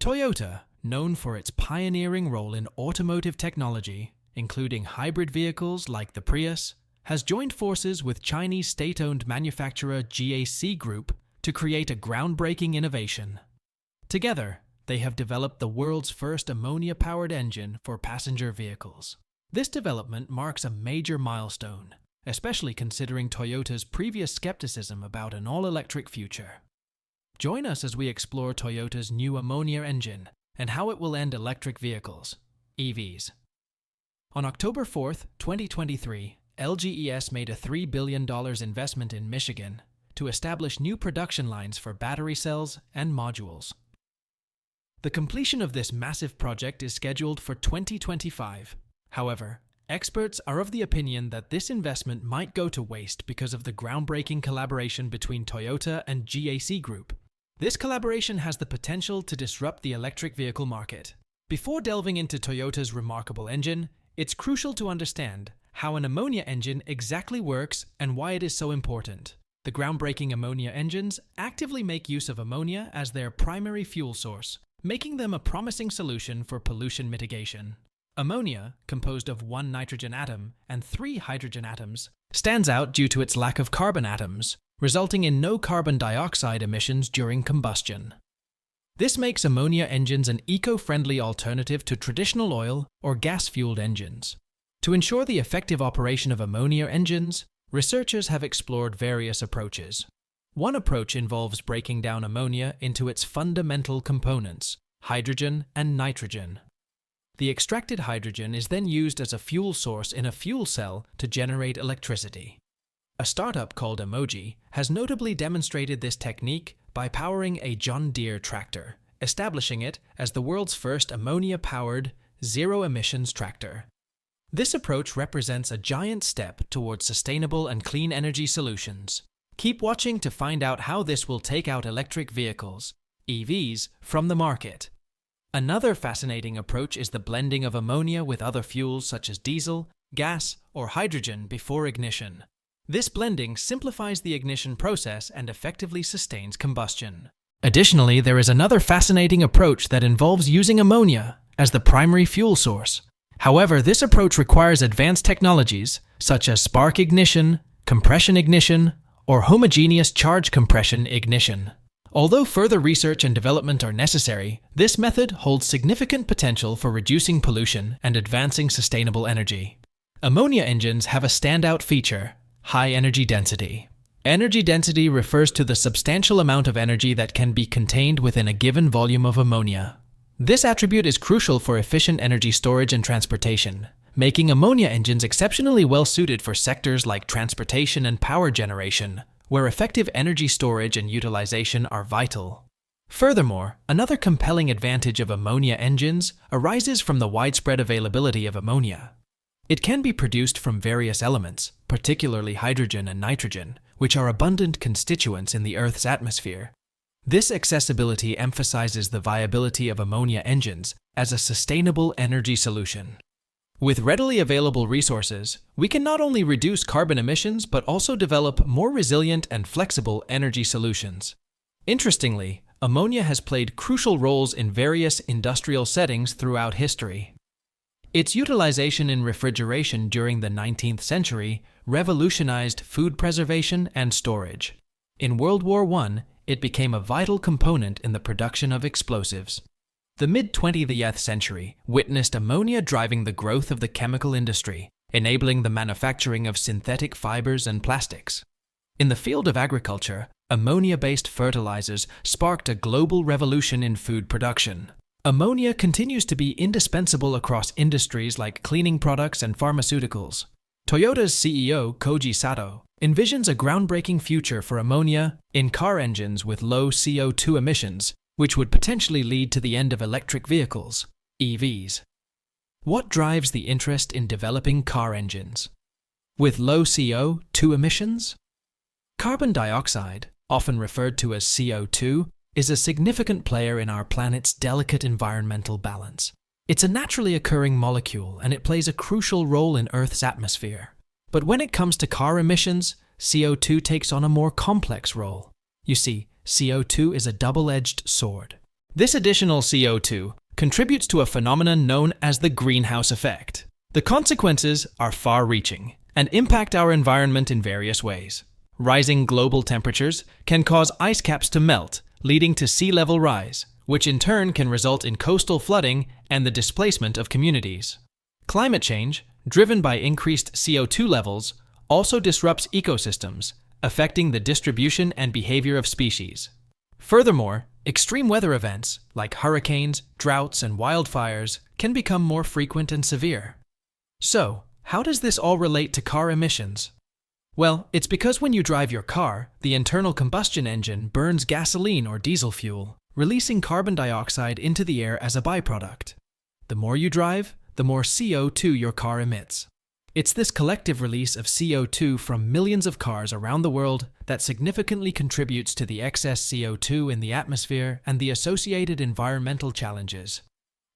Toyota, known for its pioneering role in automotive technology, including hybrid vehicles like the Prius, has joined forces with Chinese state-owned manufacturer GAC Group to create a groundbreaking innovation. Together, they have developed the world's first ammonia-powered engine for passenger vehicles. This development marks a major milestone, especially considering Toyota's previous skepticism about an all-electric future. Join us as we explore Toyota's new ammonia engine and how it will end electric vehicles, EVs. On October 4, 2023, LGES made a $3 billion investment in Michigan to establish new production lines for battery cells and modules. The completion of this massive project is scheduled for 2025. However, experts are of the opinion that this investment might go to waste because of the groundbreaking collaboration between Toyota and GAC Group. This collaboration has the potential to disrupt the electric vehicle market. Before delving into Toyota's remarkable engine, it's crucial to understand how an ammonia engine exactly works and why it is so important. The groundbreaking ammonia engines actively make use of ammonia as their primary fuel source, making them a promising solution for pollution mitigation. Ammonia, composed of one nitrogen atom and 3 hydrogen atoms, stands out due to its lack of carbon atoms, resulting in no carbon dioxide emissions during combustion. This makes ammonia engines an eco-friendly alternative to traditional oil or gas-fueled engines. To ensure the effective operation of ammonia engines, researchers have explored various approaches. One approach involves breaking down ammonia into its fundamental components, hydrogen and nitrogen. The extracted hydrogen is then used as a fuel source in a fuel cell to generate electricity. A startup called Emoji has notably demonstrated this technique by powering a John Deere tractor, establishing it as the world's first ammonia-powered, zero-emissions tractor. This approach represents a giant step towards sustainable and clean energy solutions. Keep watching to find out how this will take out electric vehicles, EVs, from the market. Another fascinating approach is the blending of ammonia with other fuels such as diesel, gas, or hydrogen before ignition. This blending simplifies the ignition process and effectively sustains combustion. Additionally, there is another fascinating approach that involves using ammonia as the primary fuel source. However, this approach requires advanced technologies such as spark ignition, compression ignition, or homogeneous charge compression ignition. Although further research and development are necessary, this method holds significant potential for reducing pollution and advancing sustainable energy. Ammonia engines have a standout feature: high energy density. Energy density refers to the substantial amount of energy that can be contained within a given volume of ammonia. This attribute is crucial for efficient energy storage and transportation, making ammonia engines exceptionally well suited for sectors like transportation and power generation, where effective energy storage and utilization are vital. Furthermore, another compelling advantage of ammonia engines arises from the widespread availability of ammonia. It can be produced from various elements, particularly hydrogen and nitrogen, which are abundant constituents in the Earth's atmosphere. This accessibility emphasizes the viability of ammonia engines as a sustainable energy solution. With readily available resources, we can not only reduce carbon emissions but also develop more resilient and flexible energy solutions. Interestingly, ammonia has played crucial roles in various industrial settings throughout history. Its utilization in refrigeration during the 19th century revolutionized food preservation and storage. In World War I, it became a vital component in the production of explosives. The mid-20th century witnessed ammonia driving the growth of the chemical industry, enabling the manufacturing of synthetic fibers and plastics. In the field of agriculture, ammonia-based fertilizers sparked a global revolution in food production. Ammonia continues to be indispensable across industries like cleaning products and pharmaceuticals. Toyota's CEO, Koji Sato, envisions a groundbreaking future for ammonia in car engines with low CO2 emissions, which would potentially lead to the end of electric vehicles, EVs. What drives the interest in developing car engines? With low CO2 emissions? Carbon dioxide, often referred to as CO2, is a significant player in our planet's delicate environmental balance. It's a naturally occurring molecule, and it plays a crucial role in Earth's atmosphere. But when it comes to car emissions, CO2 takes on a more complex role. You see, CO2 is a double-edged sword. This additional CO2 contributes to a phenomenon known as the greenhouse effect. The consequences are far-reaching and impact our environment in various ways. Rising global temperatures can cause ice caps to melt, leading to sea level rise, which in turn can result in coastal flooding and the displacement of communities. Climate change, driven by increased CO2 levels, also disrupts ecosystems, affecting the distribution and behavior of species. Furthermore, extreme weather events like hurricanes, droughts, and wildfires can become more frequent and severe. So, how does this all relate to car emissions? Well, it's because when you drive your car, the internal combustion engine burns gasoline or diesel fuel, releasing carbon dioxide into the air as a byproduct. The more you drive, the more CO2 your car emits. It's this collective release of CO2 from millions of cars around the world that significantly contributes to the excess CO2 in the atmosphere and the associated environmental challenges.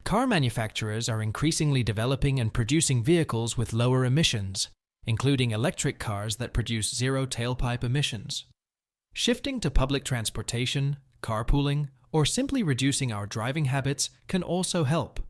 Car manufacturers are increasingly developing and producing vehicles with lower emissions, including electric cars that produce zero tailpipe emissions. Shifting to public transportation, carpooling, or simply reducing our driving habits can also help.